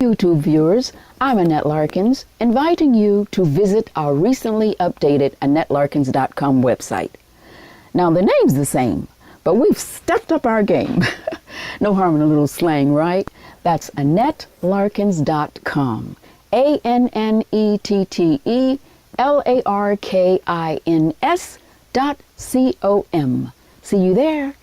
YouTube viewers, I'm Annette Larkins, inviting you to visit our recently updated AnnetteLarkins.com website. Now, the name's the same, but we've stepped up our game. No harm in a little slang, right? That's AnnetteLarkins.com. ANNETTELARKINS.com. See you there.